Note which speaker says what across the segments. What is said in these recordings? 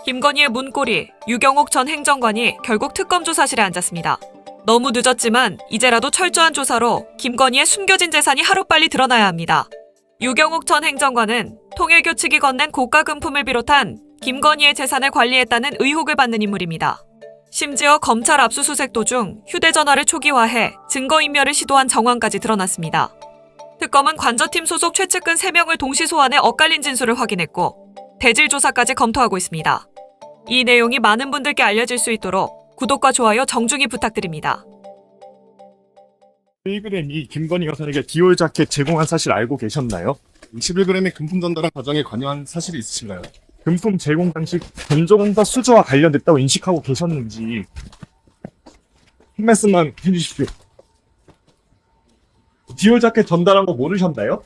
Speaker 1: 김건희의 문고리, 유경옥 전 행정관이 결국 특검 조사실에 앉았습니다. 너무 늦었지만 이제라도 철저한 조사로 김건희의 숨겨진 재산이 하루빨리 드러나야 합니다. 유경옥 전 행정관은 통일교 측이 건넨 고가 금품을 비롯한 김건희의 재산을 관리했다는 의혹을 받는 인물입니다. 심지어 검찰 압수수색 도중 휴대전화를 초기화해 증거인멸을 시도한 정황까지 드러났습니다. 특검은 관저팀 소속 최측근 3명을 동시 소환해 엇갈린 진술을 확인했고 대질 조사까지 검토하고 있습니다. 이 내용이 많은 분들께 알려질 수 있도록 구독과 좋아요 정중히 부탁드립니다.
Speaker 2: 11g이 김건희 여사에게 디올 자켓 제공한 사실 알고 계셨나요?
Speaker 3: 11g의 금품 전달한 과정에 관여한 사실이 있으신가요?
Speaker 2: 금품 제공 당시 건조공사 수주와 관련됐다고 인식하고 계셨는지 한 말씀만 해주십시오. 디올 자켓 전달한 거 모르셨나요?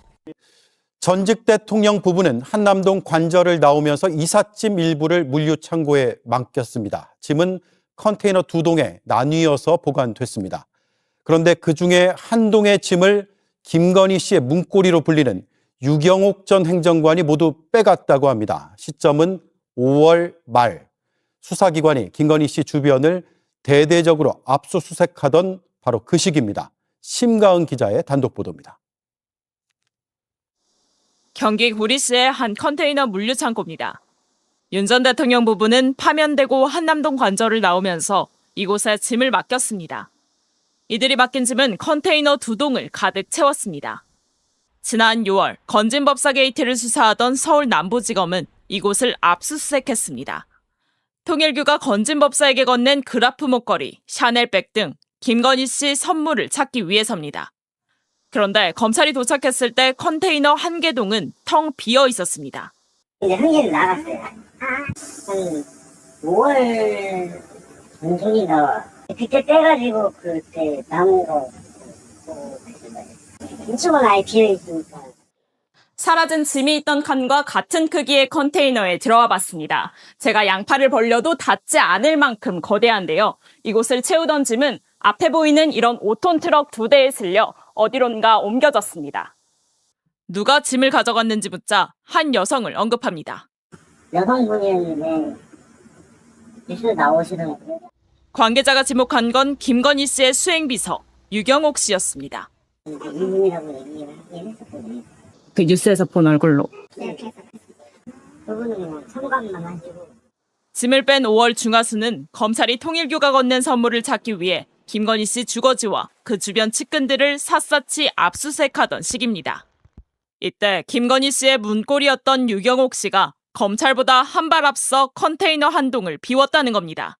Speaker 4: 전직 대통령 부부는 한남동 관저를 나오면서 이삿짐 일부를 물류창고에 맡겼습니다. 짐은 컨테이너 2동에 나뉘어서 보관됐습니다. 그런데 그중에 한 동의 짐을 김건희 씨의 문고리로 불리는 유경옥 전 행정관이 모두 빼갔다고 합니다. 시점은 5월 말. 수사기관이 김건희 씨 주변을 대대적으로 압수수색하던 바로 그 시기입니다. 심가은 기자의 단독 보도입니다.
Speaker 5: 경기 구리시의 한 컨테이너 물류 창고입니다. 윤 전 대통령 부부는 파면되고 한남동 관저를 나오면서 이곳에 짐을 맡겼습니다. 이들이 맡긴 짐은 컨테이너 2동을 가득 채웠습니다. 지난 6월 건진법사 게이트를 수사하던 서울 남부지검은 이곳을 압수수색했습니다. 통일교가 건진법사에게 건넨 그라프 목걸이, 샤넬백 등 김건희 씨 선물을 찾기 위해서입니다. 그런데 검찰이 도착했을 때 컨테이너 1개동은 텅 비어 있었습니다.
Speaker 6: 이제 한 개는 나갔어요. 한 5월 중순인가 그때 떼가지고 그때 남은 거 이쪽은 아예 비어 있으니까.
Speaker 5: 사라진 짐이 있던 칸과 같은 크기의 컨테이너에 들어와 봤습니다. 제가 양팔을 벌려도 닿지 않을 만큼 거대한데요. 이곳을 채우던 짐은 앞에 보이는 이런 5톤 트럭 2대에 실려 어디론가 옮겨졌습니다. 누가 짐을 가져갔는지 묻자 한 여성을 언급합니다.
Speaker 6: 여성분이었는데 뉴스 나오시더라고요.
Speaker 5: 관계자가 지목한 건 김건희 씨의 수행비서 유경옥 씨였습니다.
Speaker 6: 이분이라고 얘기를 하긴 했었거든요.
Speaker 5: 그 뉴스에서 본 얼굴로.
Speaker 6: 그분은 뭐 참관만 하시고.
Speaker 5: 짐을 뺀 5월 중하수는 검찰이 통일교가 건넨 선물을 찾기 위해 김건희 씨 주거지와 그 주변 측근들을 샅샅이 압수수색하던 시기입니다. 이때 김건희 씨의 문고리였던 유경옥 씨가 검찰보다 한 발 앞서 컨테이너 한 동을 비웠다는 겁니다.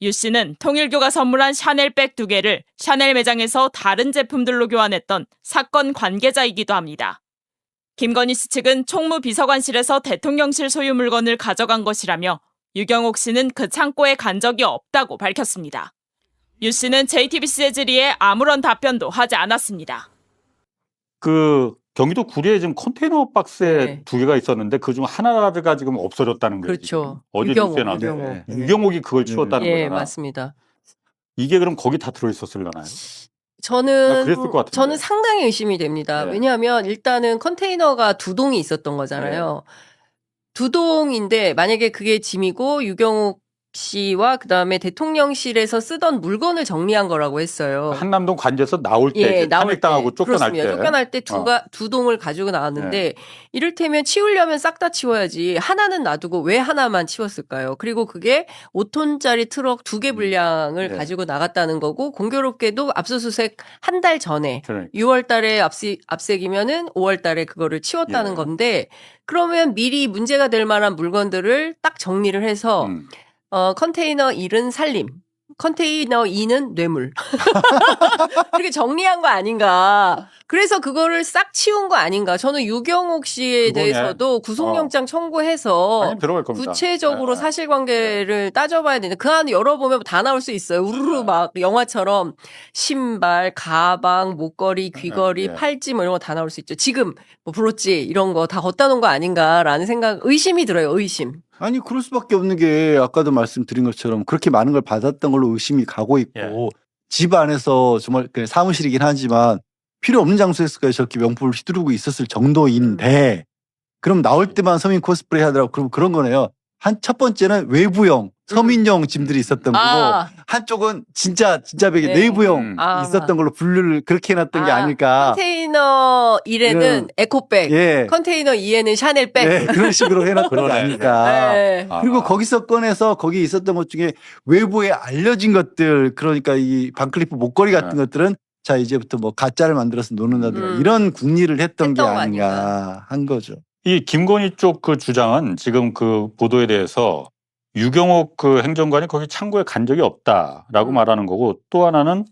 Speaker 5: 유 씨는 통일교가 선물한 샤넬백 2개를 샤넬 매장에서 다른 제품들로 교환했던 사건 관계자이기도 합니다. 김건희 씨 측은 총무비서관실에서 대통령실 소유 물건을 가져간 것이라며 유경옥 씨는 그 창고에 간 적이 없다고 밝혔습니다. 유 씨는 JTBC의 질의에 아무런 답변도 하지 않았습니다.
Speaker 7: 그 경기도 구리에 지금 컨테이너 박스에
Speaker 8: 네.
Speaker 7: 2개가 있었는데 그중 하나가 지금 없어졌다는 거예요.
Speaker 8: 그렇죠.
Speaker 7: 지금. 어제
Speaker 8: 유경옥,
Speaker 7: 뉴스에 나왔는데
Speaker 8: 유경옥.
Speaker 7: 유경옥이 그걸 치웠다는
Speaker 8: 예,
Speaker 7: 거잖아.
Speaker 8: 맞습니다.
Speaker 7: 이게 그럼 거기 다 들어있었을려나요? 나
Speaker 8: 저는
Speaker 7: 그랬을 것 같은데.
Speaker 8: 저는 상당히 의심이 됩니다.
Speaker 7: 네.
Speaker 8: 왜냐하면 일단은 컨테이너가 2동이 있었던 거잖아요. 2동인데 만약에 그게 짐이고 유경옥 씨와 그다음에 대통령실에서 쓰던 물건을 정리한 거라고 했어요.
Speaker 7: 한남동 관제에서 나올 때
Speaker 8: 예, 나올
Speaker 7: 탄핵당하고
Speaker 8: 때.
Speaker 7: 쫓겨날
Speaker 8: 그렇습니다.
Speaker 7: 때
Speaker 8: 쫓겨날 때 2동을 가지고 나왔는데
Speaker 7: 네.
Speaker 8: 이를테면 치우려면 싹 다 치워야지 하나는 놔두고 왜 하나만 치웠을까요? 그리고 그게 5톤짜리 트럭 2개 분량을
Speaker 7: 네.
Speaker 8: 가지고 나갔다는 거고 공교롭게도 압수수색 한 달 전에
Speaker 7: 그러니까.
Speaker 8: 6월 달에 압색이면은 5월 달에 그거를 치웠다는
Speaker 7: 예.
Speaker 8: 건데 그러면 미리 문제가 될 만한 물건들을 딱 정리를 해서 컨테이너 1은 살림, 컨테이너 2는 뇌물. 이렇게 정리한 거 아닌가. 그래서 그거를 싹 치운 거 아닌가. 저는 유경옥 씨에
Speaker 7: 그거네.
Speaker 8: 대해서도 구속영장 청구해서
Speaker 7: 아니, 들어갈 겁니다.
Speaker 8: 구체적으로
Speaker 7: 네.
Speaker 8: 사실관계를 따져봐야 되는데 그 안에 열어보면 다 나올 수 있어요. 우르르 막 영화처럼 신발, 가방, 목걸이, 귀걸이,
Speaker 7: 네.
Speaker 8: 팔찌 뭐 이런 거 다 나올 수 있죠. 지금 뭐 브로치 이런 거 다 걷다 놓은 거 아닌가라는 생각, 의심이 들어요. 의심.
Speaker 9: 아니 그럴 수밖에 없는 게 아까도 말씀드린 것처럼 그렇게 많은 걸 받았던 걸로 의심이 가고 있고
Speaker 7: 예.
Speaker 9: 집 안에서 정말 그냥 사무실이긴 하지만 필요 없는 장소에서까지 저렇게 명품을 휘두르고 있었을 정도인데 그럼 나올 때만 서민 코스프레 하더라고. 그럼 그런 거네요. 한 첫 번째는 외부형 서민용 짐들이 있었던 거고
Speaker 8: 아.
Speaker 9: 한쪽은 진짜 벽에
Speaker 8: 네.
Speaker 9: 내부형
Speaker 8: 아.
Speaker 9: 있었던 걸로 분류를 그렇게 해놨던 게 아닐까.
Speaker 8: 컨테이너 1에는 에코백,
Speaker 9: 예.
Speaker 8: 컨테이너 2에는 샤넬백.
Speaker 9: 네, 그런 식으로 해놨던 게
Speaker 7: 그러네.
Speaker 9: 아닐까.
Speaker 8: 네.
Speaker 9: 그리고 거기서 꺼내서 거기 있었던 것 중에 외부에 알려진 것들, 그러니까 이 반클리프 목걸이 같은 것들은 자 이제부터 뭐 가짜를 만들어서 노는다든가 이런 궁리를 했던 게
Speaker 8: 했던 거
Speaker 9: 아닌가 한 거죠.
Speaker 7: 이 김건희 쪽 그 주장은 지금 그 보도에 대해서 유경옥 그 행정관이 거기 창고에 간 적이 없다라고 말하는 거고, 또 하나는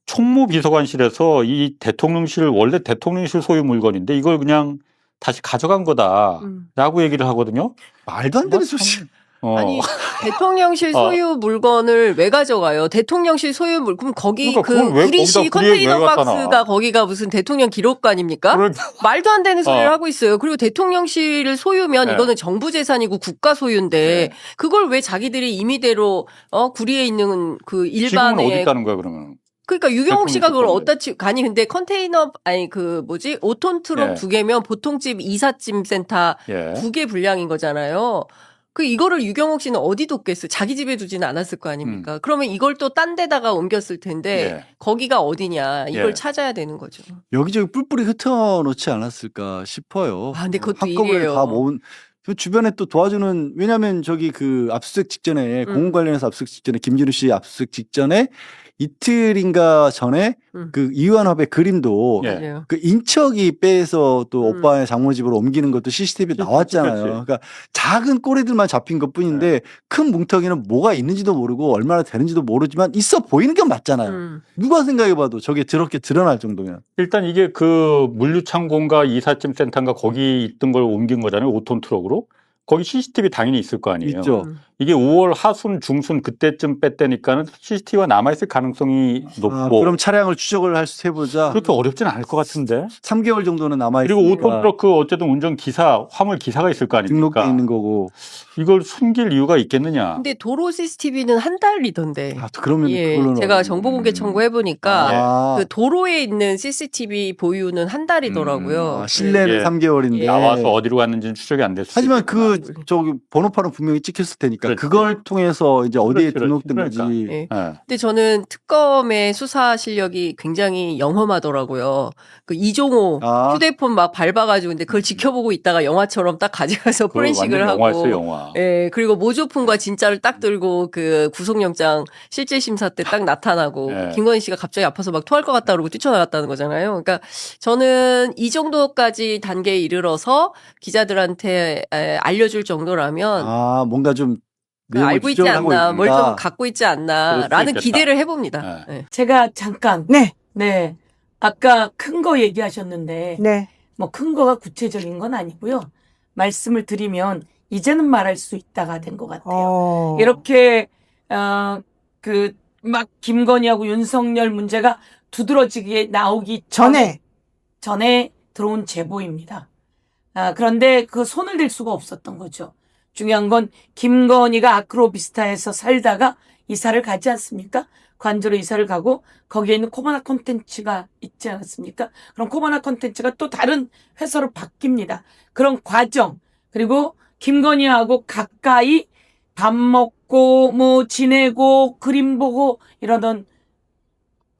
Speaker 7: 총무비서관실에서 이 대통령실, 원래 대통령실 소유 물건인데 이걸 그냥 다시 가져간 거다라고 얘기를 하거든요.
Speaker 9: 말도 안 되는 소식.
Speaker 8: 아니 대통령실 소유 물건을 왜 가져가요? 대통령실 소유 물건 그럼 거기
Speaker 7: 그러니까 그걸 왜
Speaker 8: 구리시
Speaker 7: 거기다 구리에
Speaker 8: 컨테이너
Speaker 7: 왜 갖다
Speaker 8: 박스가
Speaker 7: 놔?
Speaker 8: 거기가 무슨 대통령 기록관입니까? 말도 안 되는 소리를 하고 있어요. 그리고 대통령실 소유면
Speaker 7: 네.
Speaker 8: 이거는 정부 재산이고 국가 소유인데 그걸 왜 자기들이 임의대로 구리에 있는 그
Speaker 7: 지금은 어디
Speaker 8: 일반의
Speaker 7: 있다는 거야 그러면?
Speaker 8: 그러니까 유경옥 씨가 그걸
Speaker 7: 대통령
Speaker 8: 어디다 아니 근데 컨테이너 아니 그 뭐지 5톤 트럭
Speaker 7: 예.
Speaker 8: 2개면 보통집 이삿짐 센터
Speaker 7: 예.
Speaker 8: 2개 분량인 거잖아요. 그 이거를 유경옥 씨는 어디 뒀겠어요? 자기 집에 두지는 않았을 거 아닙니까? 그러면 이걸 또 딴 데다가 옮겼을 텐데
Speaker 7: 예.
Speaker 8: 거기가 어디냐 이걸
Speaker 7: 예.
Speaker 8: 찾아야 되는 거죠.
Speaker 9: 여기저기 뿔뿔이 흩어놓지 않았을까 싶어요.
Speaker 8: 아 근데 그것도
Speaker 9: 한꺼번에
Speaker 8: 일이에요.
Speaker 9: 다 모은. 그 주변에 또 도와주는, 왜냐면 저기 그 압수수색 직전에 공원 관련해서 압수수색 직전에 김진우 씨 압수수색 직전에 이틀인가 전에 그 이완합의 그림도
Speaker 7: 예.
Speaker 8: 맞아요.
Speaker 9: 그 인척이 빼서 또 오빠의 장모집으로 옮기는 것도 CCTV에 나왔잖아요.
Speaker 7: 그렇지.
Speaker 9: 그러니까 작은 꼬리들만 잡힌 것 뿐인데 큰 뭉텅이는 뭐가 있는지도 모르고 얼마나 되는지도 모르지만 있어 보이는 게 맞잖아요. 누가 생각해봐도 저게 저렇게 드러날 정도면.
Speaker 7: 일단 이게 그 물류창고인가 이삿짐 센터인가 거기 있던 걸 옮긴 거잖아요. 5톤 트럭으로. 거기 CCTV 당연히 있을 거 아니에요.
Speaker 9: 있죠.
Speaker 7: 이게 5월 하순 중순 그때쯤 뺐다니까는 CCTV가 남아있을 가능성이 높고.
Speaker 9: 그럼 차량을 추적을 해보자.
Speaker 7: 그렇게 어렵진 않을 것 같은데.
Speaker 9: 3개월 정도는 남아있으니까.
Speaker 7: 그리고 5톤 트럭 어쨌든 운전 기사, 화물 기사가 있을 거 아닙니까?
Speaker 9: 등록돼 있는 거고.
Speaker 7: 이걸 숨길 이유가 있겠느냐.
Speaker 8: 근데 도로 CCTV는 한 달이던데.
Speaker 9: 아, 그러면
Speaker 8: 예,
Speaker 9: 그걸로는
Speaker 8: 제가 정보공개 청구 해보니까
Speaker 9: 아,
Speaker 8: 그 도로에 있는 CCTV 보유는 한 달이더라고요.
Speaker 9: 실내는
Speaker 7: 예.
Speaker 9: 3개월인데.
Speaker 8: 예.
Speaker 7: 나와서 어디로 갔는지는 추적이 안 됐을
Speaker 9: 하지만
Speaker 7: 수
Speaker 9: 그 저기 번호판은 분명히 찍혔을 테니까
Speaker 7: 그렇지.
Speaker 9: 그걸 통해서 이제 어디에
Speaker 7: 그렇지,
Speaker 9: 등록된
Speaker 7: 그러니까.
Speaker 9: 건지.
Speaker 8: 예.
Speaker 7: 있고. 예.
Speaker 8: 근데 저는 특검의 수사 실력이 굉장히 영험하더라고요. 그 이종호
Speaker 9: 아.
Speaker 8: 휴대폰 막 밟아가지고 근데 그걸 지켜보고 있다가 영화처럼 딱 가져가서
Speaker 7: 그거
Speaker 8: 포렌식을
Speaker 7: 완전
Speaker 8: 하고.
Speaker 7: 영화였어요, 영화.
Speaker 8: 예, 그리고 모조품과 진짜를 딱 들고 그 구속영장 실제 심사 때 딱 나타나고
Speaker 7: 예.
Speaker 8: 김건희 씨가 갑자기 아파서 막 토할 것 같다 그러고 뛰쳐나갔다는 거잖아요. 그러니까 저는 이 정도까지 단계에 이르러서 기자들한테 알려줄 정도라면
Speaker 9: 아, 뭔가 좀 내용을
Speaker 8: 알고 있지
Speaker 9: 추적을 하고
Speaker 8: 않나, 뭘
Speaker 9: 있다.
Speaker 8: 좀 갖고 있지
Speaker 7: 그럴
Speaker 8: 않나라는
Speaker 7: 수 있겠다.
Speaker 8: 기대를 해봅니다.
Speaker 7: 예.
Speaker 8: 예.
Speaker 10: 제가 잠깐 네. 아까 큰 거 얘기하셨는데
Speaker 11: 네.
Speaker 10: 뭐 큰 거가 구체적인 건 아니고요. 말씀을 드리면 이제는 말할 수 있다가 된 것 같아요. 이렇게 그 막 김건희하고 윤석열 문제가 두드러지게 나오기 전에 들어온 제보입니다. 그런데 그 손을 댈 수가 없었던 거죠. 중요한 건 김건희가 아크로비스타에서 살다가 이사를 가지 않습니까? 관저로 이사를 가고 거기에 있는 코바나 콘텐츠가 있지 않았습니까? 그럼 코바나 콘텐츠가 또 다른 회사로 바뀝니다. 그런 과정, 그리고 김건희하고 가까이 밥 먹고 뭐 지내고 그림 보고 이러던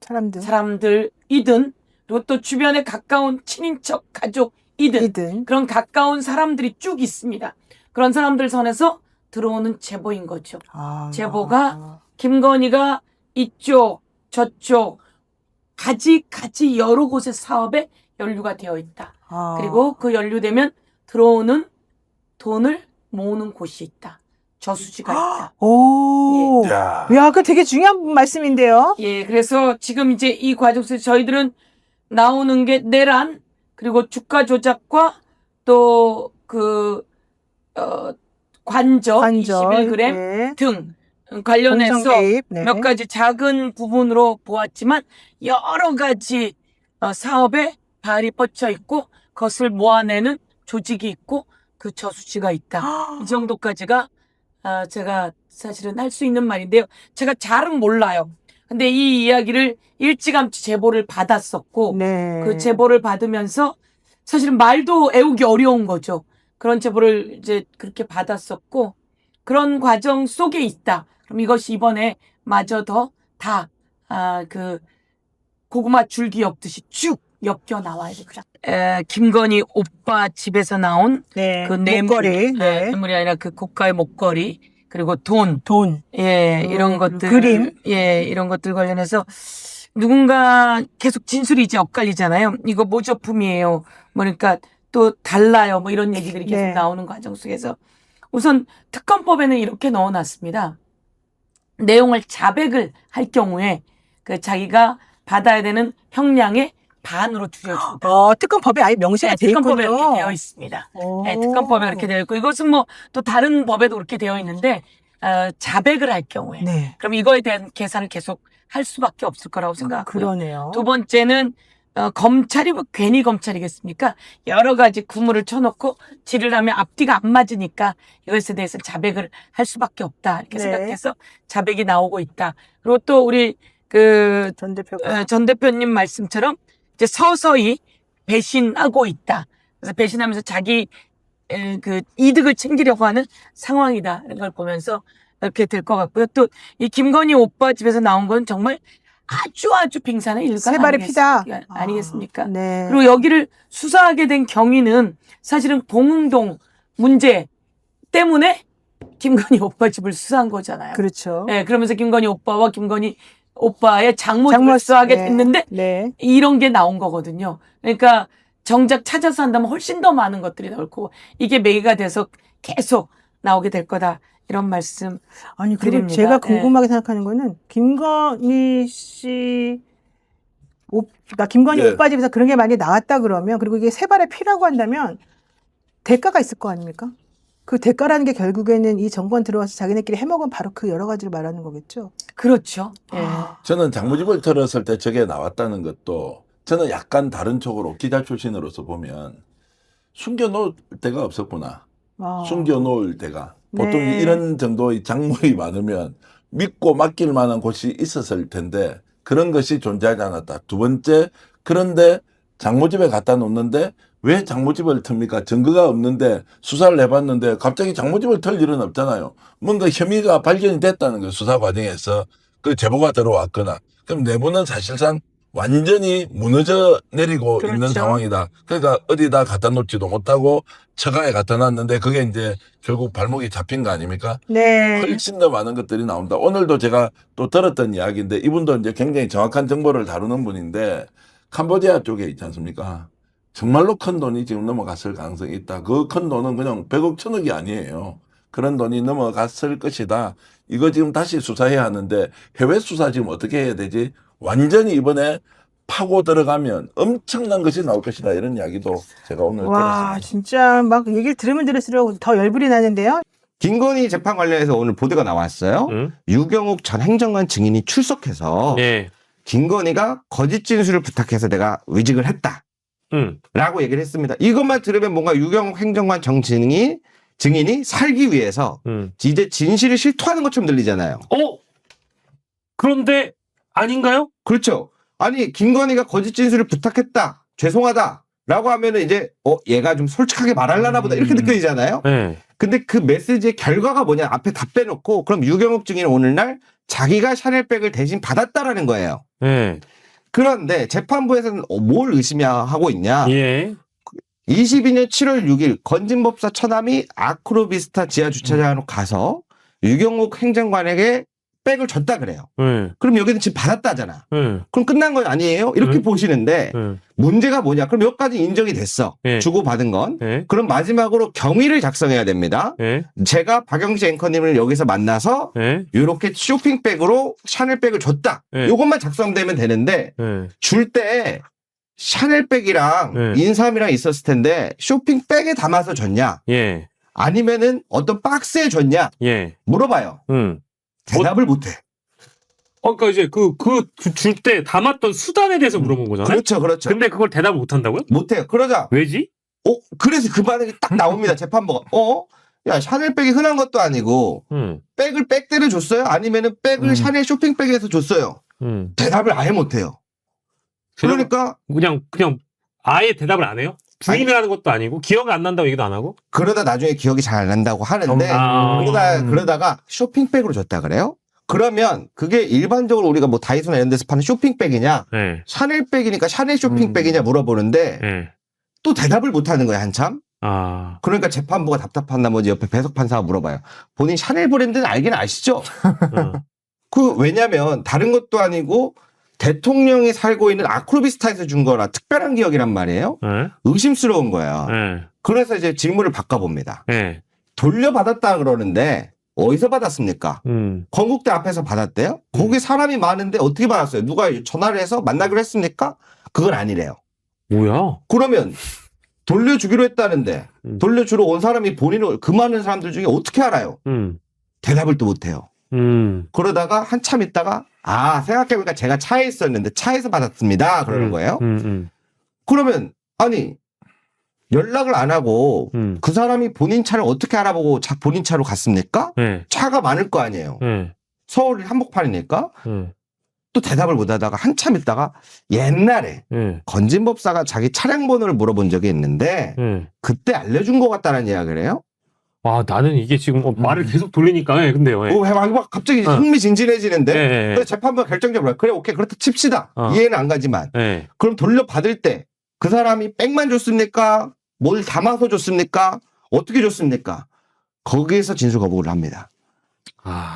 Speaker 10: 사람들이든, 그리고 또 주변에 가까운 친인척 가족이든 그런 가까운 사람들이 쭉 있습니다. 그런 사람들 선에서 들어오는 제보인 거죠. 제보가 김건희가 이쪽 저쪽 가지 여러 곳의 사업에 연루가 되어 있다. 그리고 그 연루되면 들어오는 돈을 모으는 곳이 있다. 저수지가 있다.
Speaker 11: 오.
Speaker 10: 예.
Speaker 11: 야, 그 되게 중요한 말씀인데요.
Speaker 10: 예, 그래서 지금 이제 이 과정 속에서 저희들은 나오는 게 내란, 그리고 주가 조작과 또 관저 21g 등 관련해서
Speaker 11: 공정 개입, 네.
Speaker 10: 몇 가지 작은 부분으로 보았지만 여러 가지 사업에 발이 뻗쳐 있고 그것을 모아내는 조직이 있고 그 저수지가 있다. 이 정도까지가 제가 사실은 할 수 있는 말인데요. 제가 잘은 몰라요. 근데 이 이야기를 일찌감치 제보를 받았었고
Speaker 11: 네.
Speaker 10: 그 제보를 받으면서 사실은 말도 애우기 어려운 거죠. 그런 제보를 이제 그렇게 받았었고 그런 과정 속에 있다. 그럼 이것이 이번에 마저 더 다 그 고구마 줄기 엮듯이 쭉 엮여 나와야 됩니다. 김건희 오빠 집에서 나온
Speaker 11: 네.
Speaker 10: 그 뇌물,
Speaker 11: 목걸이. 네.
Speaker 10: 뇌물이 아니라 그 고가의 목걸이 그리고 돈, 이런 것들,
Speaker 11: 그림.
Speaker 10: 이런 것들 관련해서 누군가 계속 진술이 이제 엇갈리잖아요. 이거 모조품이에요. 그러니까 또 달라요. 뭐 이런 얘기들이 계속
Speaker 11: 네.
Speaker 10: 나오는 과정 속에서 우선 특검법에는 이렇게 넣어놨습니다. 내용을 자백을 할 경우에 그 자기가 받아야 되는 형량의 반으로 줄여준다.
Speaker 11: 특검법에 아예 명시가 돼
Speaker 10: 특검법에
Speaker 11: 있군요.
Speaker 10: 이렇게 되어 있습니다. 네, 특검법에 그렇게 되어 있고 이것은 뭐 또 다른 법에도 그렇게 되어 있는데 자백을 할 경우에
Speaker 11: 네.
Speaker 10: 그럼 이거에 대한 계산을 계속 할 수밖에 없을 거라고 생각하고요.
Speaker 11: 그러네요.
Speaker 10: 두 번째는 검찰이 뭐 괜히 검찰이겠습니까? 여러 가지 구물을 쳐놓고 질을 하면 앞뒤가 안 맞으니까 이것에 대해서 자백을 할 수밖에 없다 이렇게
Speaker 11: 네.
Speaker 10: 생각해서 자백이 나오고 있다. 그리고 또 우리 그 전 대표님 말씀처럼 이제 서서히 배신하고 있다. 그래서 배신하면서 자기 그 이득을 챙기려고 하는 상황이다. 이런 걸 보면서 이렇게 될 것 같고요. 또 이 김건희 오빠 집에서 나온 건 정말 아주 빙산의 일각
Speaker 11: 세 발의 피다.
Speaker 10: 아니겠습니까?
Speaker 11: 네.
Speaker 10: 그리고 여기를 수사하게 된 경위는 사실은 봉흥동 문제 때문에 김건희 오빠 집을 수사한 거잖아요.
Speaker 11: 그렇죠.
Speaker 10: 네, 그러면서 김건희 오빠와 김건희 오빠의 장모집을 수사하게 됐는데
Speaker 11: 네.
Speaker 10: 이런 게 나온 거거든요. 그러니까 정작 찾아서 한다면 훨씬 더 많은 것들이 나올 거고 이게 매개가 돼서 계속 나오게 될 거다. 이런 말씀
Speaker 11: 아니 그리고
Speaker 10: 드립니다.
Speaker 11: 제가 궁금하게 생각하는 거는 김건희 씨 김건희
Speaker 3: 네.
Speaker 11: 오빠 집에서 그런 게 많이 나왔다 그러면 그리고 이게 세 발의 피라고 한다면 대가가 있을 거 아닙니까? 그 대가라는 게 결국에는 이 정권 들어와서 자기네끼리 해먹은 바로 그 여러 가지를 말하는 거겠죠.
Speaker 10: 그렇죠. 예.
Speaker 12: 저는 장모집을 털었을 때 저게 나왔다는 것도 저는 약간 다른 쪽으로 기자 출신으로서 보면 숨겨놓을 데가 없었구나. 숨겨놓을 데가. 보통
Speaker 11: 네.
Speaker 12: 이런 정도의 작물이 많으면 믿고 맡길 만한 곳이 있었을 텐데 그런 것이 존재하지 않았다. 두 번째, 그런데 장모집에 갖다 놓는데 왜 장모집을 틉니까? 증거가 없는데 수사를 해봤는데 갑자기 장모집을 털 일은 없잖아요. 뭔가 혐의가 발견이 됐다는 거예요. 수사 과정에서 그 제보가 들어왔거나. 그럼 내부는 사실상 완전히 무너져 내리고
Speaker 10: 그렇죠.
Speaker 12: 있는 상황이다. 그러니까 어디다 갖다 놓지도 못하고 처가에 갖다 놨는데 그게 이제 결국 발목이 잡힌 거 아닙니까?
Speaker 11: 네.
Speaker 12: 훨씬 더 많은 것들이 나온다. 오늘도 제가 또 들었던 이야기인데 이분도 이제 굉장히 정확한 정보를 다루는 분인데 캄보디아 쪽에 있지 않습니까? 정말로 큰 돈이 지금 넘어갔을 가능성이 있다. 그 큰 돈은 그냥 100억, 1000억이 아니에요. 그런 돈이 넘어갔을 것이다. 이거 지금 다시 수사해야 하는데 해외 수사 지금 어떻게 해야 되지? 완전히 이번에 파고 들어가면 엄청난 것이 나올 것이다. 이런 이야기도 제가 오늘
Speaker 11: 와
Speaker 12: 들었습니다.
Speaker 11: 진짜 막 얘기를 들으면 들을수록 더 열불이 나는데요.
Speaker 13: 김건희 재판 관련해서 오늘 보도가 나왔어요. 유경욱 전 행정관 증인이 출석해서 김건희가 거짓 진술을 부탁해서 내가 위직을 했다. 라고 얘기를 했습니다. 이것만 들으면 뭔가 유경욱 행정관 증인이 살기 위해서 이제 진실을 실토하는 것처럼 들리잖아요.
Speaker 14: 그런데 아닌가요?
Speaker 13: 그렇죠. 아니 김건희가 거짓 진술을 부탁했다. 죄송하다. 라고 하면은 이제 얘가 좀 솔직하게 말하려나 보다 이렇게 느껴지잖아요.
Speaker 14: 네.
Speaker 13: 근데 그 메시지의 결과가 뭐냐 앞에 다 빼놓고 그럼 유경욱 증인은 오늘날 자기가 샤넬백을 대신 받았다라는 거예요.
Speaker 14: 네.
Speaker 13: 그런데 재판부에서는 뭘 의심하고 있냐.
Speaker 14: 예.
Speaker 13: 22년 7월 6일 건진법사 처남이 아크로비스타 지하주차장으로 가서 유경욱 행정관에게 백을 줬다 그래요. 그럼 여기는 지금 받았다잖아. 그럼 끝난 건 아니에요? 이렇게 보시는데 문제가 뭐냐? 그럼 여기까지 인정이 됐어. 주고받은 건. 그럼 마지막으로 경위를 작성해야 됩니다. 제가 박영시 앵커님을 여기서 만나서 이렇게 쇼핑백으로 샤넬백을 줬다. 이것만 작성되면 되는데 줄 때 샤넬백이랑 인삼이랑 있었을 텐데 쇼핑백에 담아서 줬냐? 아니면은 어떤 박스에 줬냐? 물어봐요. 대답을 못해.
Speaker 14: 그러니까 이제 줄 때 담았던 수단에 대해서 물어본 거잖아요.
Speaker 13: 그렇죠, 그렇죠.
Speaker 14: 근데 그걸 대답을 못 한다고요?
Speaker 13: 못해요. 그러자.
Speaker 14: 왜지?
Speaker 13: 그래서 그 반응이 딱 나옵니다. 재판부가. 야, 샤넬백이 흔한 것도 아니고, 백을 백대를 줬어요? 아니면은 백을 샤넬 쇼핑백에서 줬어요? 대답을 아예 못해요. 그러니까.
Speaker 14: 그냥 아예 대답을 안 해요? 부인을 하는 것도 아니고 기억 안 난다고 얘기도 안 하고?
Speaker 13: 그러다 나중에 기억이 잘 안 난다고 하는데 그러다가 쇼핑백으로 줬다 그래요? 그러면 그게 일반적으로 우리가 뭐 다이소나 이런 데서 파는 쇼핑백이냐
Speaker 14: 네.
Speaker 13: 샤넬백이니까 샤넬 쇼핑백이냐 물어보는데
Speaker 14: 네.
Speaker 13: 또 대답을 못 하는 거야 한참.
Speaker 14: 아.
Speaker 13: 그러니까 재판부가 답답한 나머지 옆에 배석 판사가 물어봐요. 본인 샤넬 브랜드는 알긴 아시죠? 왜냐면 다른 것도 아니고 대통령이 살고 있는 아크로비스타에서 준 거라 특별한 기억이란 말이에요.
Speaker 14: 네.
Speaker 13: 의심스러운 거야.
Speaker 14: 네.
Speaker 13: 그래서 이제 질문을 바꿔봅니다.
Speaker 14: 네.
Speaker 13: 돌려받았다 그러는데 어디서 받았습니까? 건국대 앞에서 받았대요? 거기 사람이 많은데 어떻게 받았어요? 누가 전화를 해서 만나기로 했습니까? 그건 아니래요.
Speaker 14: 뭐야?
Speaker 13: 그러면 돌려주기로 했다는데 돌려주러 온 사람이 본인을 그 많은 사람들 중에 어떻게 알아요? 대답을 또 못해요. 그러다가 한참 있다가 생각해보니까 제가 차에 있었는데 차에서 받았습니다. 그러는 거예요. 그러면 아니 연락을 안 하고 그 사람이 본인 차를 어떻게 알아보고 본인 차로 갔습니까?
Speaker 14: 네.
Speaker 13: 차가 많을 거 아니에요.
Speaker 14: 네.
Speaker 13: 서울 한복판이니까. 또 대답을 못하다가 한참 있다가 옛날에 건진법사가 자기 차량 번호를 물어본 적이 있는데 그때 알려준 것 같다는 이야기를 해요.
Speaker 14: 아, 나는 이게 지금 말을 계속 돌리니까, 근데요.
Speaker 13: 막 갑자기 흥미진진해지는데.
Speaker 14: 네.
Speaker 13: 그래서 재판부가 결정적으로 그래, 오케이, 그렇다 칩시다. 이해는 안 가지만.
Speaker 14: 네.
Speaker 13: 그럼 돌려받을 때 그 사람이 백만 줬습니까? 뭘 담아서 줬습니까? 어떻게 줬습니까? 거기에서 진술 거부를 합니다.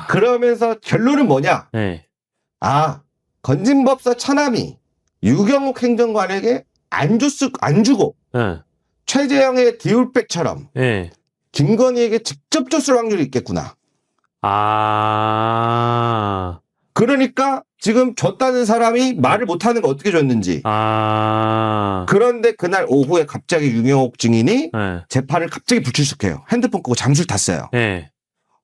Speaker 13: 그러면서 결론은 뭐냐?
Speaker 14: 네.
Speaker 13: 건진법사 차남이 유경욱 행정관에게 안 주고 최재형의 디올백처럼 김건희에게 직접 줬을 확률이 있겠구나. 그러니까 지금 줬다는 사람이 말을 못하는 거 어떻게 줬는지. 그런데 그날 오후에 갑자기 유경욱 증인이 재판을 갑자기 불출석해요. 핸드폰 끄고 잠수를 탔어요.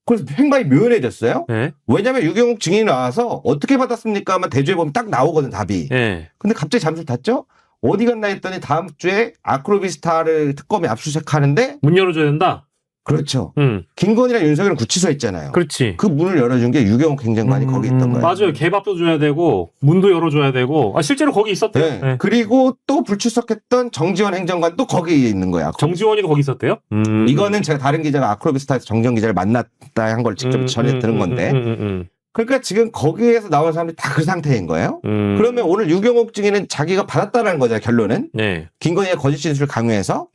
Speaker 13: 그래서 행방이 묘연해졌어요. 왜냐면 유경욱 증인이 나와서 어떻게 받았습니까? 하면 대조해보면 딱 나오거든, 답이. 근데 갑자기 잠수를 탔죠? 어디 갔나 했더니 다음 주에 아크로비스타를 특검이 압수수색하는데
Speaker 14: 문 열어줘야 된다?
Speaker 13: 그렇죠. 김건희랑 윤석열은 구치소에 있잖아요.
Speaker 14: 그렇지.
Speaker 13: 그 문을 열어준 게 유경욱 행정관이 거기 있던 거예요.
Speaker 14: 맞아요. 개밥도 줘야 되고 문도 열어줘야 되고 실제로 거기 있었대요.
Speaker 13: 네. 그리고 또 불출석했던 정지원 행정관도 거기 있는 거야.
Speaker 14: 정지원이도 거기 있었대요?
Speaker 13: 이거는 제가 다른 기자가 아크로비스타에서 정지원 기자를 만났다 한 걸 직접 전해 들은 건데 그러니까 지금 거기에서 나온 사람들이 다 그 상태인 거예요. 그러면 오늘 유경욱 증인은 자기가 받았다는 거죠, 결론은. 김건희의 거짓 진술을 강요해서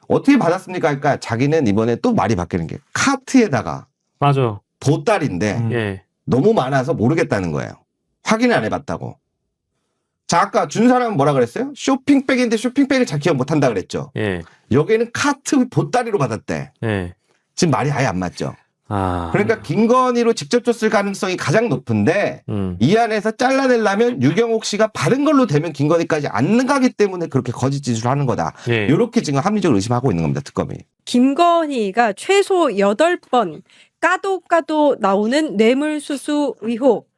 Speaker 13: 어떻게 받았습니까? 그러니까 자기는 이번에 또 말이 바뀌는 게 카트에다가
Speaker 14: 맞아.
Speaker 13: 보따리인데 너무 많아서 모르겠다는 거예요. 확인을 안 해봤다고. 자, 아까 준 사람은 뭐라 그랬어요? 쇼핑백인데 쇼핑백을 잘 기억 못한다 그랬죠. 여기는 카트 보따리로 받았대. 지금 말이 아예 안 맞죠. 그러니까 김건희로 직접 줬을 가능성이 가장 높은데 이 안에서 잘라내려면 유경욱 씨가 받은 걸로 되면 김건희까지 안 가기 때문에 그렇게 거짓 진술을 하는 거다. 이렇게 지금 합리적으로 의심하고 있는 겁니다. 특검이.
Speaker 15: 김건희가 최소 8번 까도 나오는 뇌물수수 의혹.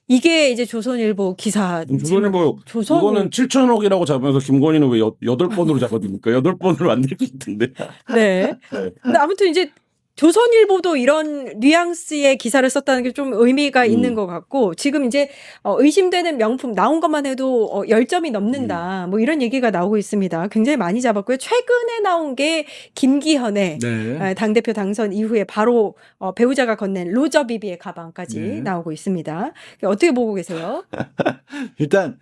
Speaker 15: 이게 이제 조선일보 기사.
Speaker 16: 조선일보 이거는 7천억이라고 잡으면서 김건희는 왜 8번으로 잡아둡니까? 8번으로 안 될 것 같은데.
Speaker 15: 네. 근데 아무튼 이제 조선일보도 이런 뉘앙스의 기사를 썼다는 게 좀 의미가 있는 것 같고 지금 이제 의심되는 명품 나온 것만 해도 10점이 넘는다. 뭐 이런 얘기가 나오고 있습니다. 굉장히 많이 잡았고요. 최근에 나온 게 김기현의 당대표 당선 이후에 바로 배우자가 건넨 로저비비의 가방까지 나오고 있습니다. 어떻게 보고 계세요?
Speaker 9: 일단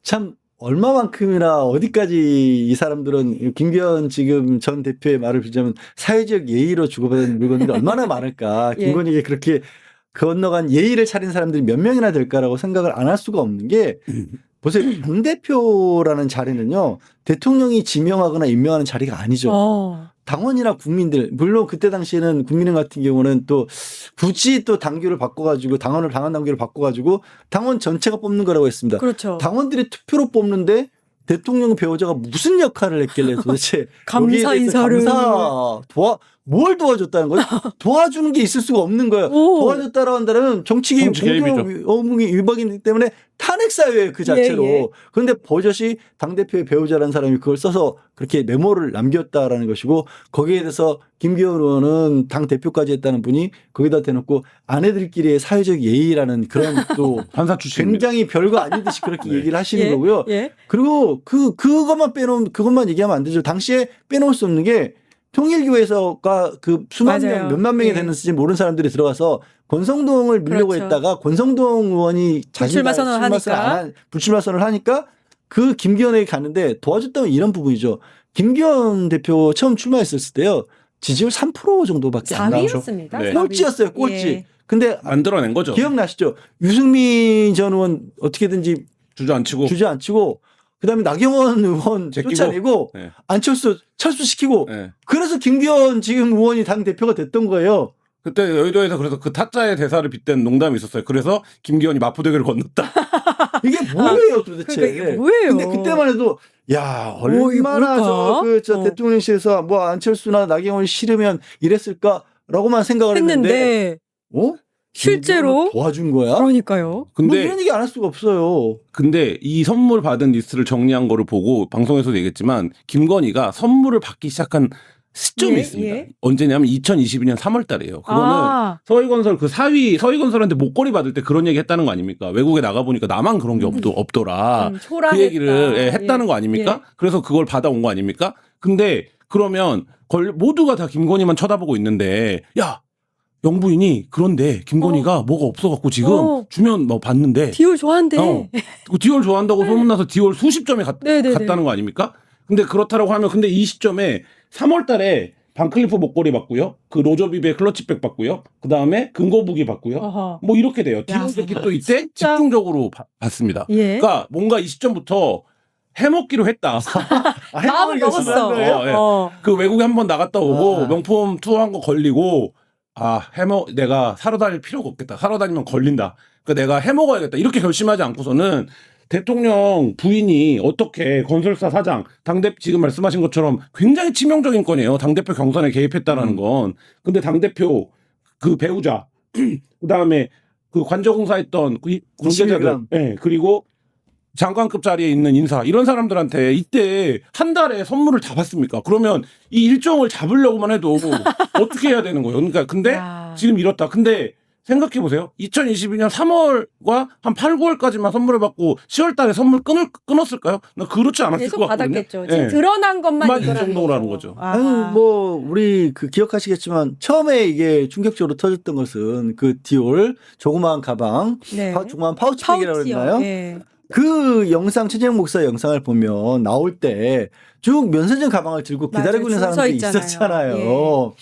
Speaker 9: 참 얼마만큼이나 어디까지 이 사람들은 김기현 지금 전 대표의 말을 빌자면 사회적 예의로 주고받은 물건들이 얼마나 많을까. 김건희에게 그렇게 건너간 예의를 차린 사람들이 몇 명이나 될까라고 생각을 안 할 수가 없는 게 보세요. 당대표라는 자리는요. 대통령이 지명하거나 임명하는 자리가 아니죠. 당원이나 국민들, 물론 그때 당시에는 국민의힘 같은 경우는 또 굳이 또 당규를 바꿔가지고 당원 당규를 바꿔가지고 당원 전체가 뽑는 거라고 했습니다.
Speaker 15: 그렇죠.
Speaker 9: 당원들이 투표로 뽑는데 대통령 배우자가 무슨 역할을 했길래 도대체
Speaker 15: 감사 인사를
Speaker 9: 뭘 도와줬다는 거예요? 도와주는 게 있을 수가 없는 거예요. 도와줬다라고 한다면 정치계
Speaker 16: 정치 개입이죠.
Speaker 9: 공정의무이 위반이기 때문에 탄핵 사유예요, 그 자체로.
Speaker 15: 예, 예.
Speaker 9: 그런데 버젓이 당대표의 배우자라는 사람이 그걸 써서 그렇게 메모를 남겼다라는 것이고, 거기에 대해서 김기현 의원은 당대표까지 했다는 분이 거기다 대놓고 아내들끼리의 사회적 예의라는 그런 또
Speaker 16: 판사 출신입니다.
Speaker 9: 굉장히 별거 아닌 듯이 그렇게
Speaker 16: 네.
Speaker 9: 얘기를 하시는
Speaker 15: 예,
Speaker 9: 거고요.
Speaker 15: 예.
Speaker 9: 그리고 그것만 얘기하면 안 되죠. 당시에 빼놓을 수 없는 게 통일교에서가 그 수만
Speaker 15: 맞아요.
Speaker 9: 명, 몇만 명이
Speaker 15: 예.
Speaker 9: 됐는지 모르는 사람들이 들어가서 권성동을 밀려고
Speaker 15: 그렇죠.
Speaker 9: 했다가 권성동 의원이
Speaker 15: 불출마 선언을 하니까.
Speaker 9: 불출마 선언을 하니까 그 김기현에게 갔는데 도와줬다면 이런 부분이죠. 김기현 대표 처음 출마했을 때요. 지지율 3% 정도밖에 안 나왔죠.
Speaker 15: 4위였습니다.
Speaker 16: 네.
Speaker 9: 꼴찌였어요. 꼴찌.
Speaker 15: 예.
Speaker 9: 근데
Speaker 16: 만들어낸 거죠.
Speaker 9: 기억나시죠? 유승민 전 의원 어떻게든지 주저앉히고 그다음에 나경원 의원
Speaker 16: 제끼고.
Speaker 9: 쫓아내고
Speaker 16: 네.
Speaker 9: 안철수 철수시키고
Speaker 16: 네.
Speaker 9: 그래서 김기현 지금 의원이 당 대표가 됐던 거예요.
Speaker 16: 그때 여의도에서 그래서 그 타짜의 대사를 빗댄 농담이 있었어요. 그래서 김기현이 마포대교를 건넜다.
Speaker 9: 이게 뭐예요 도대체?
Speaker 15: 그러니까 이게 뭐예요?
Speaker 9: 근데 그때만 해도 야 얼마나
Speaker 15: 뭘까?
Speaker 9: 저 대통령실에서 뭐 안철수나 나경원이 싫으면 이랬을까라고만 생각을 했는데
Speaker 15: 실제로
Speaker 9: 도와준 거야?
Speaker 15: 그러니까요.
Speaker 16: 근데
Speaker 9: 뭐 이런 얘기 안 할 수가 없어요.
Speaker 16: 근데 이 선물 받은 리스트를 정리한 거를 보고 방송에서도 얘기했지만 김건희가 선물을 받기 시작한 시점이
Speaker 15: 예,
Speaker 16: 있습니다.
Speaker 15: 예.
Speaker 16: 언제냐면 2022년 3월 달이에요. 그거는 서희건설 그 서희건설한테 목걸이 받을 때 그런 얘기 했다는 거 아닙니까? 외국에 나가 보니까 나만 그런 게 없더라. 그
Speaker 15: 초라했다.
Speaker 16: 얘기를 했다는 거 아닙니까? 그래서 그걸 받아온 거 아닙니까? 근데 그러면 모두가 다 김건희만 쳐다보고 있는데 야 영부인이 그런데 김건희가 뭐가 없어갖고 지금 주면 뭐 받는데
Speaker 15: 디올 좋아한대.
Speaker 16: 그 디올 좋아한다고 소문나서 디올 수십 점에 갔다는 거 아닙니까? 근데 그렇다라고 하면 근데 이 시점에 3월 달에 반클리프 목걸이 받고요. 그 로저비베 클러치백 받고요. 그다음에 근거북이 받고요.
Speaker 15: 어허.
Speaker 16: 뭐 이렇게 돼요. 디올 새끼 또 이때 집중적으로 받습니다.
Speaker 15: 예.
Speaker 16: 그러니까 뭔가 이 시점부터 해먹기로 했다.
Speaker 15: 마음을 먹었어.
Speaker 16: 그 외국에 한번 나갔다 오고 명품 투어한 거 걸리고 내가 사러 다닐 필요가 없겠다. 사러 다니면 걸린다. 그러니까 내가 해먹어야겠다. 이렇게 결심하지 않고서는 대통령 부인이 어떻게 건설사 사장, 지금 말씀하신 것처럼 굉장히 치명적인 건이에요. 당대표 경선에 개입했다라는 건. 근데 당대표 그 배우자, 그 다음에 그 관저공사했던 그 관계자들, 예, 그리고 장관급 자리에 있는 인사, 이런 사람들한테 이때 한 달에 선물을 다 받습니까? 그러면 이 일정을 잡으려고만 해도 어떻게 해야 되는 거예요? 그러니까 근데 지금 이렇다. 근데 생각해 보세요. 2022년 3월과 한 8, 9월까지만 선물을 받고 10월 달에 선물 끊었을까요? 나 그렇지 않았을
Speaker 15: 계속
Speaker 16: 것 같거든요.
Speaker 15: 받았겠죠. 지금 드러난 것만
Speaker 16: 이 정도라는 거죠.
Speaker 9: 아니 뭐 우리 그 기억하시겠지만 처음에 이게 충격적으로 터졌던 것은 그 디올 조그마한 가방,
Speaker 15: 네.
Speaker 9: 조그마한 파우치백이라고
Speaker 15: 파우치요.
Speaker 9: 했나요?
Speaker 15: 예.
Speaker 9: 그 영상 최재형 목사 영상을 보면 나올 때 쭉 면세점 가방을 들고 기다리고 있는
Speaker 15: 줄 서
Speaker 9: 사람들이
Speaker 15: 있잖아요.
Speaker 9: 있었잖아요.
Speaker 15: 예.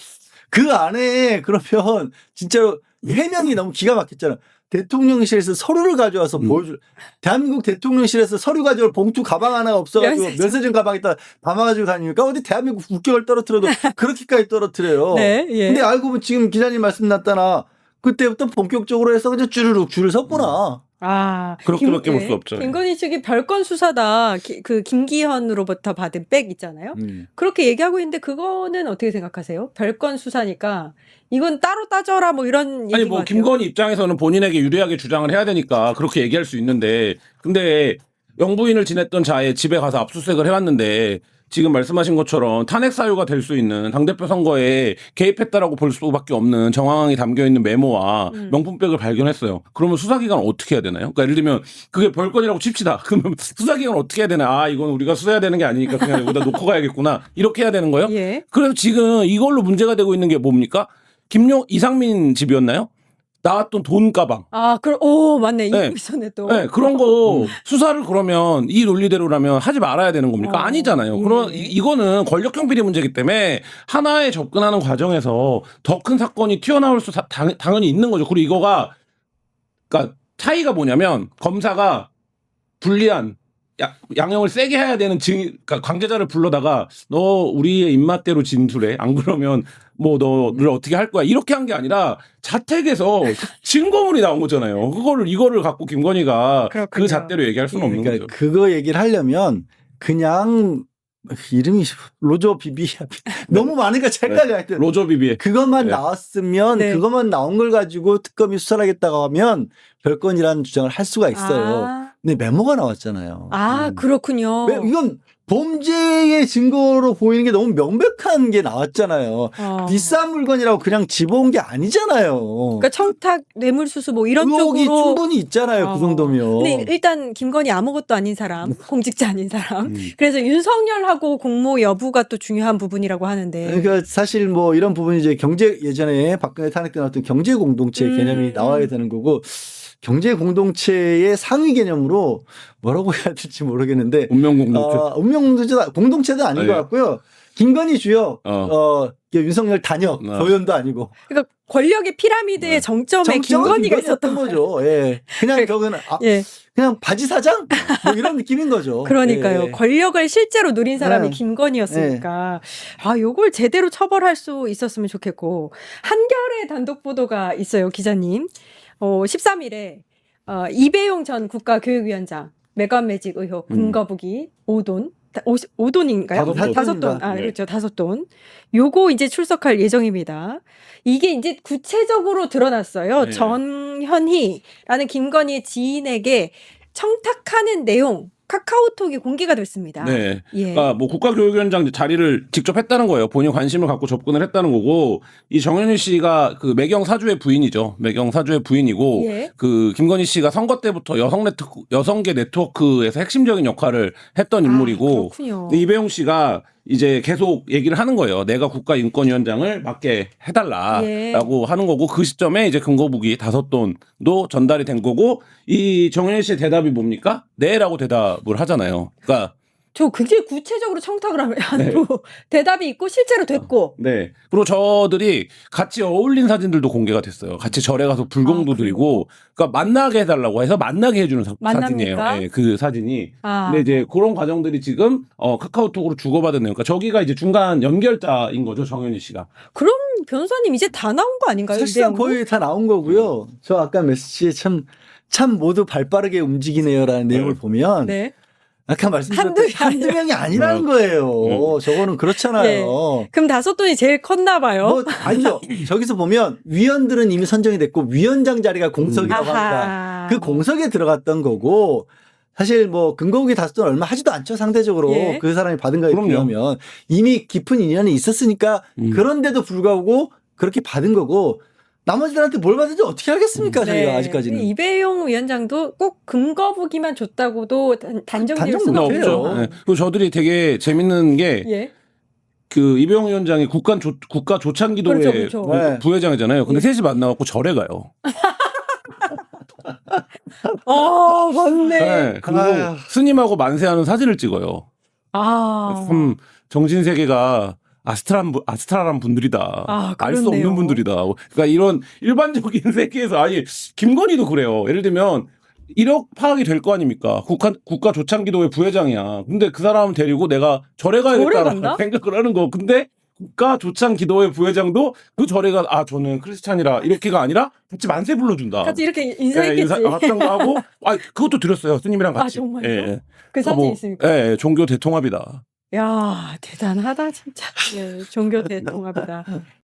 Speaker 9: 그 안에 그러면 진짜로 해명이 너무 기가 막혔잖아. 대통령실에서 서류를 가져와서 보여줄. 대한민국 대통령실에서 서류 가져올 봉투 가방 하나가 없어가지고 면세점 가방에다 담아가지고 다니니까 어디 대한민국 국격을 떨어뜨려도 그렇게까지 떨어뜨려요.
Speaker 15: 네, 예.
Speaker 9: 근데 알고 보면 지금 기자님 말씀 났다나 그때부터 본격적으로 해서 그냥 쭈르륵 줄을 섰구나.
Speaker 16: 그렇게밖에 볼 수 없죠.
Speaker 15: 김건희 측이 별건 수사다. 그 김기현으로부터 받은 백 있잖아요. 그렇게 얘기하고 있는데 그거는 어떻게 생각하세요? 별건 수사니까 이건 따로 따져라 뭐 이런 얘기.
Speaker 16: 아니 뭐 김건희 입장에서는 본인에게 유리하게 주장을 해야 되니까 그렇게 얘기할 수 있는데, 근데 영부인을 지냈던 자의 집에 가서 압수수색을 해왔는데 지금 말씀하신 것처럼 탄핵 사유가 될 수 있는 당대표 선거에 개입했다라고 볼 수밖에 없는 정황이 담겨있는 메모와 명품백을 발견했어요. 그러면 수사기관은 어떻게 해야 되나요? 그러니까 예를 들면 그게 별건이라고 칩시다. 그러면 수사기관은 어떻게 해야 되나? 이건 우리가 수사해야 되는 게 아니니까 그냥 여기다 놓고 가야겠구나. 이렇게 해야 되는 거예요?
Speaker 15: 예.
Speaker 16: 그래서 지금 이걸로 문제가 되고 있는 게 뭡니까? 이상민 집이었나요? 나왔던 돈 가방.
Speaker 15: 맞네.
Speaker 16: 네.
Speaker 15: 잊고 있었네 또.
Speaker 16: 네, 그런 거 수사를 그러면 이 논리대로라면 하지 말아야 되는 겁니까? 아니잖아요. 그럼 이거는 권력형 비리 문제이기 때문에 하나에 접근하는 과정에서 더 큰 사건이 튀어나올 수 당연히 있는 거죠. 그리고 이거가 그러니까 차이가 뭐냐면 검사가 불리한 양형을 세게 해야 되는 그러니까 관계자를 불러다가 너 우리의 입맛대로 진술해. 안 그러면 뭐 너를 어떻게 할 거야. 이렇게 한 게 아니라 자택에서 증거물이 나온 거잖아요. 이거를 갖고 김건희가 그 잣대로 얘기할 수는 없는 거죠.
Speaker 9: 그거 얘기를 하려면 그냥 이름이 로저 비비 너무 많으니까 헷갈려. 하여튼
Speaker 16: 로저 비비
Speaker 9: 그것만
Speaker 16: 네.
Speaker 9: 나왔으면
Speaker 15: 네.
Speaker 9: 그것만 나온 걸 가지고 특검이 수사하겠다고 하면 별건이라는 주장을 할 수가 있어요. 근데 메모가 나왔잖아요.
Speaker 15: 그렇군요.
Speaker 9: 이건 범죄의 증거로 보이는 게 너무 명백한 게 나왔잖아요. 비싼 물건이라고 그냥 집어온 게 아니잖아요.
Speaker 15: 그러니까 청탁, 뇌물수수 뭐 이런
Speaker 9: 의혹이
Speaker 15: 쪽으로
Speaker 9: 충분히 있잖아요. 그 정도면.
Speaker 15: 근데 일단 김건희 아무것도 아닌 사람, 공직자 아닌 사람. 그래서 윤석열하고 공모 여부가 또 중요한 부분이라고 하는데.
Speaker 9: 그러니까 사실 뭐 이런 부분이 이제 경제 예전에 박근혜 탄핵 때 나왔던 경제 공동체 개념이 나와야 되는 거고 경제 공동체의 상위 개념으로 뭐라고 해야 될지 모르겠는데
Speaker 16: 운명 공동체.
Speaker 9: 운명 공동체도 아닌 것 같고요. 김건희 주역, 윤석열 단역, 조연도 아니고.
Speaker 15: 그러니까 권력의 피라미드의 정점에 김건희가 있었던
Speaker 9: 거죠. 예. 그냥 저거는 그냥 바지 사장 뭐 이런 느낌인 거죠.
Speaker 15: 그러니까요.
Speaker 9: 예.
Speaker 15: 권력을 실제로 누린 사람이
Speaker 9: 네.
Speaker 15: 김건희였으니까 요걸 제대로 처벌할 수 있었으면 좋겠고 한겨레 단독 보도가 있어요, 기자님. 13일에 이배용 전 국가교육위원장 매관매직 의혹 근거북이 5돈인가요? 5돈. 그렇죠. 5돈. 요거 이제 출석할 예정입니다. 이게 이제 구체적으로 드러났어요.
Speaker 16: 네.
Speaker 15: 전현희라는 김건희의 지인에게 청탁하는 내용 카카오톡이 공개가 됐습니다.
Speaker 16: 네.
Speaker 15: 예.
Speaker 16: 그러니까 뭐 국가교육위원장 자리를 직접 했다는 거예요. 본인 관심을 갖고 접근을 했다는 거고 이 정현희 씨가 그 매경 사주의 부인이죠. 매경 사주의 부인이고
Speaker 15: 예.
Speaker 16: 그 김건희 씨가 선거 때부터 여성계 네트워크에서 핵심적인 역할을 했던 인물이고
Speaker 15: 그렇군요.
Speaker 16: 근데 이배용 씨가 이제 계속 얘기를 하는 거예요. 내가 국가인권위원장을 맡게 해달라라고 하는 거고 그 시점에 이제 근거북이 5돈도 전달이 된 거고 이 정현희 씨의 대답이 뭡니까? 네라고 대답을 하잖아요. 그러니까
Speaker 15: 저 굉장히 구체적으로 청탁을 하면 대답이 있고 실제로 됐고.
Speaker 16: 네. 그리고 저들이 같이 어울린 사진들도 공개가 됐어요. 같이 절에 가서 불공도 드리고, 그러니까 만나게 해달라고 해서 만나게 해주는 사진이에요. 네, 그 사진이. 근데 이제 그런 과정들이 지금 카카오톡으로 주고받은 내용. 그러니까 저기가 이제 중간 연결자인 거죠, 정현희 씨가.
Speaker 15: 그럼 변호사님 이제 다 나온 거 아닌가요?
Speaker 9: 사실상 거의 다 나온 거고요. 저 아까 메시지에 참 모두 발빠르게 움직이네요라는 내용을 보면.
Speaker 15: 네.
Speaker 9: 아까 말씀드렸던 한두 명이 아니라는 거예요. 저거는 그렇잖아요.
Speaker 15: 네. 그럼 5돈이 제일 컸나 봐요.
Speaker 9: 아니죠. 저기서 보면 위원들은 이미 선정이 됐고 위원장 자리가 공석이라고 합니다. 그 공석에 들어갔던 거고 사실 뭐 근거국이 5돈 얼마 하지도 않죠. 상대적으로 그 사람이 받은 거에 비하면 이미 깊은 인연이 있었으니까 그런데도 불구하고 그렇게 받은 거고 나머지들한테 뭘 받은지 어떻게 알겠습니까? 저희가 아직까지는.
Speaker 15: 이배용 위원장도 꼭 근거북이만 줬다고도 단정지을 수는 없죠.
Speaker 16: 네. 그리고 저들이 되게 재밌는 게 그 이배용 위원장이 국가 조창기도회
Speaker 15: 그렇죠.
Speaker 16: 부회장이잖아요. 근데 셋이 만나갖고 절에 가요.
Speaker 15: 맞네.
Speaker 16: 네. 그리고 스님하고 만세하는 사진을 찍어요. 참 정신세계가 아스트랄한 분들이다. 알 수 없는 분들이다. 그러니까 이런 일반적인 세계에서 아니 김건희도 그래요. 예를 들면 1억 파악이 될 거 아닙니까? 국가 조창기도회 부회장이야. 근데 그 사람을 데리고 내가 절에 가야겠다라는 생각을 하는 거. 근데 국가 조창기도회 부회장도 그 절에 가 저는 크리스찬이라 이렇게가 아니라 같이 만세 불러준다.
Speaker 15: 같이 이렇게 인사했겠지.
Speaker 16: 합장도 하고 그것도 드렸어요. 스님이랑 같이.
Speaker 15: 정말요?
Speaker 16: 예.
Speaker 15: 그 사진 있습니까?
Speaker 16: 예, 종교 대통합이다.
Speaker 15: 야, 대단하다 진짜. 종교 대통합이다.